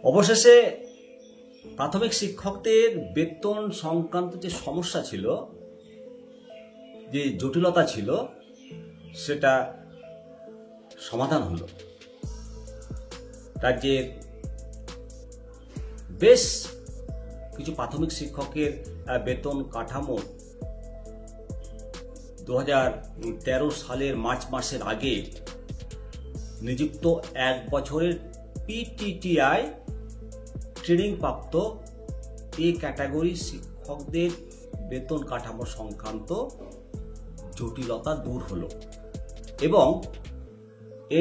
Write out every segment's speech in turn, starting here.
অবশেষে প্রাথমিক শিক্ষকদের বেতন সংক্রান্ত যে সমস্যা ছিল, যে জটিলতা ছিল, সেটা সমাধান হলো। রাজ্যের বেশ কিছু প্রাথমিক শিক্ষকের বেতন কাঠামো 2013 সালের মার্চ মাসের আগে নিযুক্ত 1 বছরের PTTI ট্রেনিং প্রাপ্ত এই ক্যাটাগরি শিক্ষকদের বেতন কাঠামো সংক্রান্ত জটিলতা দূর হলো এবং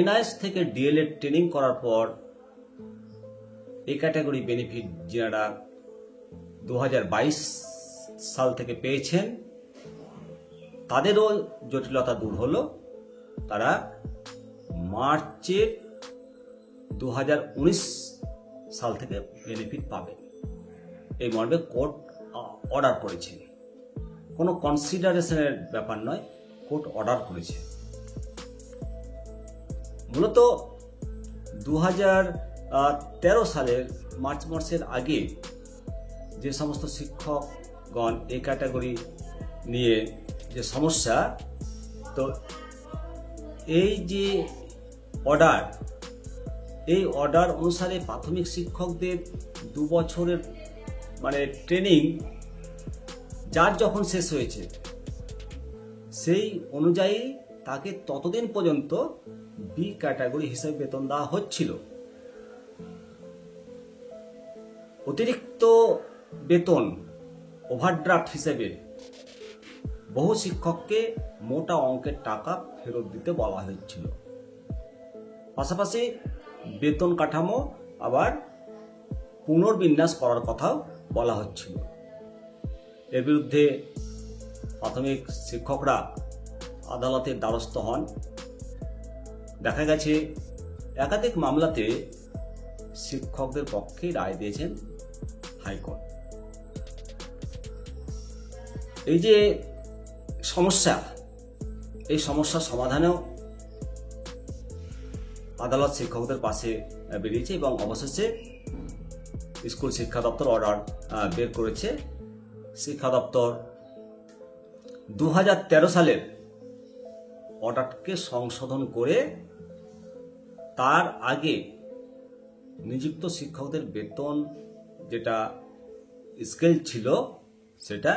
NIS থেকে DLED ট্রেনিং করার পর এই ক্যাটাগরি বেনিফিট যারা 2022 সাল থেকে পেয়েছেন তাদেরও জটিলতা দূর হলো। তারা মার্চের 2019 সাল থেকে বেনিফিট পাবে, এই মর্মে কোর্ট অর্ডার করেছে। কোনো কনসিডারেশনের ব্যাপার নয়, কোর্ট অর্ডার করেছে। মূলত 2013 সালের মার্চ মাসের আগে যে সমস্ত শিক্ষকগণ এই ক্যাটাগরি নিয়ে যে সমস্যা, তো এই যে অর্ডার, এই অর্ডার অনুসারে প্রাথমিক শিক্ষকদের 2 বছরের ট্রেনিং যার যখন শেষ হয়েছে সেই অনুযায়ী তাকে ততদিন পর্যন্ত বি ক্যাটাগরি হিসেবে বেতন দেওয়া হচ্ছিল। অতিরিক্ত বেতন ওভারড্রাফট হিসেবে বহু শিক্ষককে মোটা অঙ্কের টাকা ফেরত দিতে বলা হয়েছিল। পাশাপাশি বেতন কাঠামো আবার পুনর্বিন্যাস করার কথাও বলা হচ্ছিল। এর বিরুদ্ধে প্রাথমিক শিক্ষকরা আদালতের দ্বারস্থ হন। দেখা গেছে একাধিক মামলাতে শিক্ষকদের পক্ষে রায় দিয়েছেন হাইকোর্ট। এই যে সমস্যা, এই সমস্যার সমাধানেও আদালত শিক্ষকদের পাশে বেরিয়েছে এবং অবশেষে স্কুল শিক্ষা দপ্তর অর্ডার বের করেছে। শিক্ষা দপ্তর 2013 সালের অর্ডারকে সংশোধন করে তার আগে নিযুক্ত শিক্ষকদের বেতন যেটা স্কেল ছিল সেটা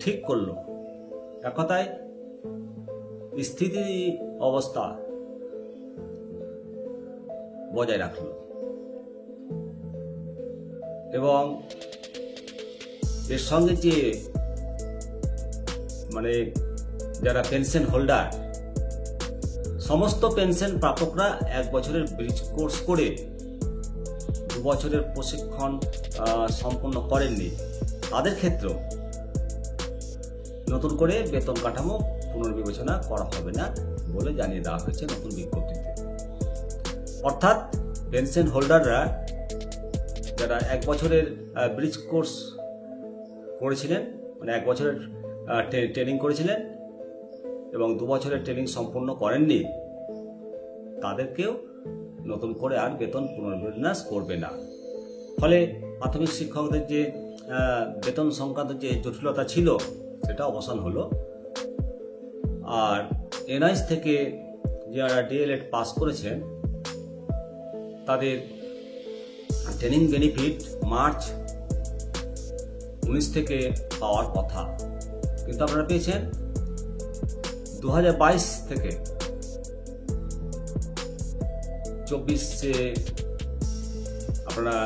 ঠিক করলো। এক কথায় স্থিতি অবস্থা বজায় রাখলো এবং এর সঙ্গে যে যারা পেনশন হোল্ডার, সমস্ত পেনশন প্রাপকরা 1 বছরের ব্রিজ কোর্স করে 2 বছরের প্রশিক্ষণ সম্পন্ন করেননি, তাদের ক্ষেত্রেও নতুন করে বেতন কাঠামো পুনর্বিবেচনা করা হবে না বলে জানিয়ে দেওয়া হয়েছে নতুন বিজ্ঞপ্তিতে। অর্থাৎ পেনশন হোল্ডাররা যারা 1 বছরের ব্রিজ কোর্স করেছিলেন, 1 বছরের ট্রেনিং করেছিলেন এবং 2 বছরের ট্রেনিং সম্পূর্ণ করেননি, তাদেরকেও নতুন করে আর বেতন পুনর্বিন্যাস করবে না। ফলে প্রাথমিক শিক্ষকদের যে বেতন সংক্রান্ত যে জটিলতা ছিল সেটা অবসান হলো। আর NIS থেকে যারা DLED পাস করেছেন তাদের ট্রেনিং বেনিফিট মার্চ 19 থেকে পাওয়ার কথা, কিন্তু আপনারা পেয়েছেন 2022 থেকে 24-এ আপনারা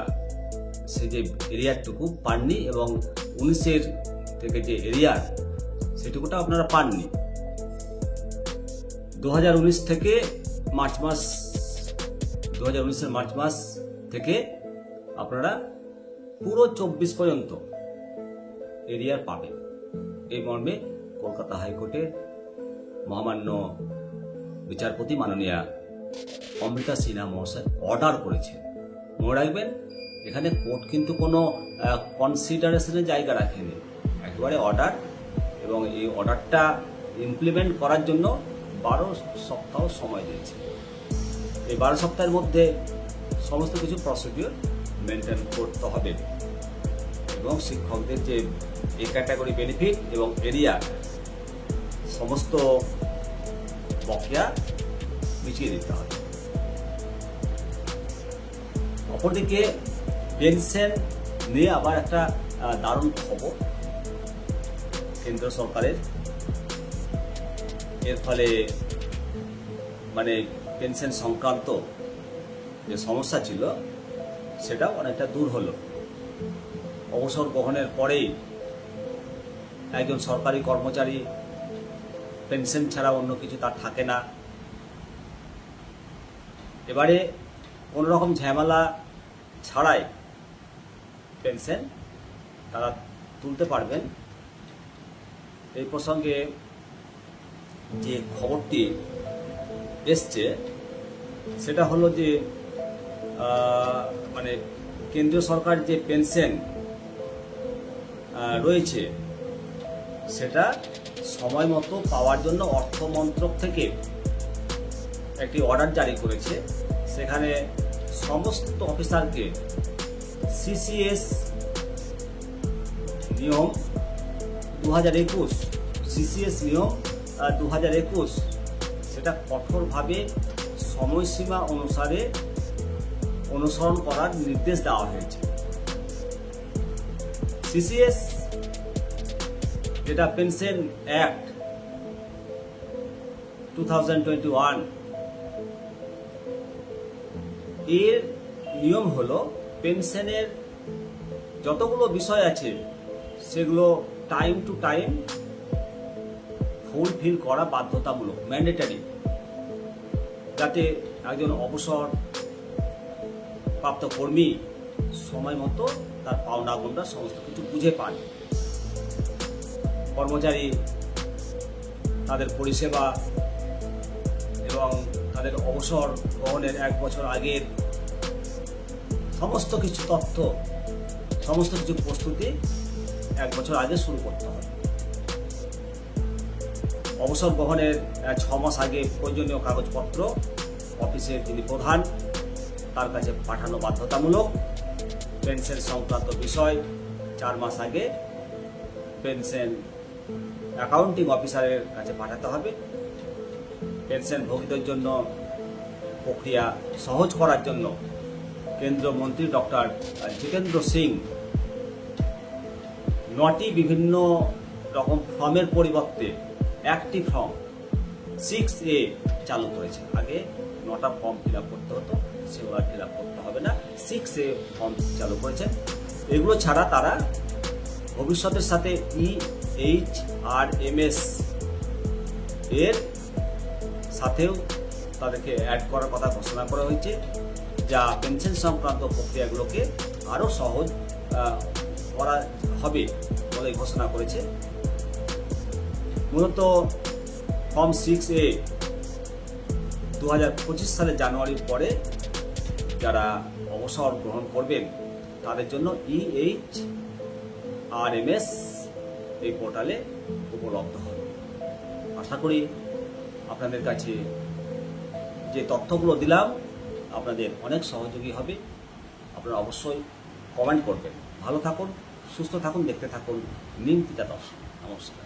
সেই যে এরিয়ারটুকু পাননি এবং 19-এর থেকে যে এরিয়ার সেটুকুটা আপনারা পাননি। 2019 থেকে মার্চ মাস 2019-এর মার্চ মাস থেকে আপনারা পুরো 24 পর্যন্ত এরিয়ার পাবেন। এই মর্মে কলকাতা হাইকোর্টের মহামান্য বিচারপতি মাননীয়া অমৃতা সিনহা মহাশয় অর্ডার করেছেন। মনে রাখবেন, এখানে কোর্ট কিন্তু কোনো কনসিডারেশনের জায়গা রাখেনি, একবারে অর্ডার, এবং এই অর্ডারটা ইমপ্লিমেন্ট করার জন্য 12 সপ্তাহ সময় দিয়েছে। এই 12 সপ্তাহের মধ্যে সমস্ত কিছু প্রসিডিওর মেনটেন করতে হবে এবং শিক্ষকদের যে এই ক্যাটাগরি বেনিফিট এবং এরিয়া সমস্ত বকেয়া মিটিয়ে দিতে হবে। অপরদিকে পেনশন নিয়ে আবার একটা দারুণ খবর কেন্দ্র সরকারের। এর ফলে মানে পেনশন সংক্রান্ত যে সমস্যা ছিল সেটা অনেকটা দূর হলো। অবসর গ্রহণের পরেই একজন সরকারি কর্মচারী পেনশন ছাড়া অন্য কিছু তার থাকে না। এবারে কোনো রকম ঝামেলা ছাড়াই পেনশন তারা তুলতে পারবেন। এই প্রসঙ্গে যে খবরটি এসছে সেটা হলো যে মানে কেন্দ্রীয় সরকার যে পেনশন রয়েছে সেটা সময় মতো পাওয়ার জন্য অর্থ মন্ত্রক থেকে একটি অর্ডার জারি করেছে। সেখানে সমস্ত অফিসারকে সিসিএস নিয়ম 2021 সিসিএস নিয়ম 2021 সেটা কঠোরভাবে সময়সীমা অনুসারে অনুসরণ করার নির্দেশ দেওয়া হয়েছে। সিসিএস যেটা পেনশন অ্যাক্ট 2021 এর নিয়ম হলো পেনশনের যতগুলো বিষয় আছে সেগুলো টাইম টু টাইম ফুলফিল করা বাধ্যতামূলক, ম্যান্ডেটারি, যাতে একজন অবসর প্রাপ্ত কর্মী সময় মতো তার পাওনা গুণটা সমস্ত কিছু বুঝে পান। কর্মচারী তাদের পরিষেবা এবং তাদের অবসর গ্রহণের 1 বছর আগের সমস্ত কিছু তথ্য, সমস্ত কিছু প্রস্তুতি 1 বছর আগে শুরু করতে হবে। অবসর গ্রহণের 6 মাস আগে প্রয়োজনীয় কাগজপত্র অফিসের যিনি প্রধান তার কাছে পাঠানো বাধ্যতামূলক। পেনশন সংক্রান্ত বিষয় 4 মাস আগে পেনশন অ্যাকাউন্টিং অফিসারের কাছে পাঠাতে হবে। পেনশন ভোগীদের জন্য প্রক্রিয়া সহজ করার জন্য কেন্দ্রীয় মন্ত্রী ডক্টর জিতেন্দ্র সিং 9টি বিভিন্ন রকম ফর্মের পরিবর্তে একটি ফর্ম 6A চালু করেছে। আগে 9টা ফর্ম ফিল আপ করতে হতো, সেগুলো আর ফিল আপ করতে হবে না, 6A ফর্ম চালু করেছেন। এগুলো ছাড়া তারা ভবিষ্যতের সাথে EHRMS এর সাথেও তাদেরকে অ্যাড করার কথা ঘোষণা করা হয়েছে, যা পেনশন সংক্রান্ত প্রক্রিয়াগুলোকে আরও সহজ করা হবে বলে ঘোষণা করেছে। মূলত ফর্ম 6A 2025 সালের জানুয়ারির পরে যারা অবসর গ্রহণ করবেন তাদের জন্য EHRMS এই পোর্টালে উপলব্ধ হবে। আশা করি আপনাদের কাছে যে তথ্যগুলো দিলাম আপনাদের অনেক সহযোগী হবে। আপনারা অবশ্যই কমেন্ট করবেন। ভালো থাকুন, সুস্থ থাকুন, দেখতে থাকুন নিমতিতা দর্শন। নমস্কার।